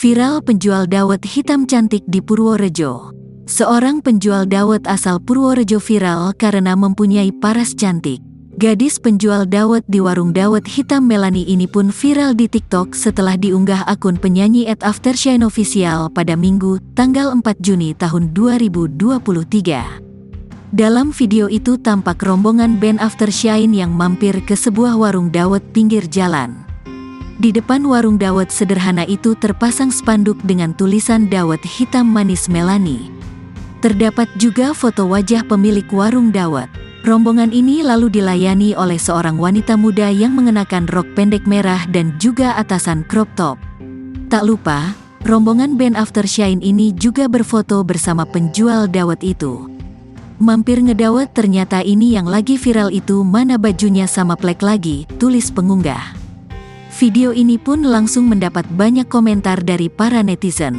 Viral penjual dawet hitam cantik di Purworejo. Seorang penjual dawet asal Purworejo viral karena mempunyai paras cantik. Gadis penjual dawet di warung dawet hitam Melani ini pun viral di TikTok setelah diunggah akun penyanyi @aftershine_official pada Minggu, tanggal 4 Juni tahun 2023. Dalam video itu tampak rombongan band Aftershine yang mampir ke sebuah warung dawet pinggir jalan. Di depan warung dawet sederhana itu terpasang spanduk dengan tulisan dawet hitam manis Melani. Terdapat juga foto wajah pemilik warung dawet. Rombongan ini lalu dilayani oleh seorang wanita muda yang mengenakan rok pendek merah dan juga atasan crop top. Tak lupa, rombongan band Aftershine ini juga berfoto bersama penjual dawet itu. Mampir ngedawet ternyata ini yang lagi viral itu, mana bajunya sama plek lagi, tulis pengunggah. Video ini pun langsung mendapat banyak komentar dari para netizen.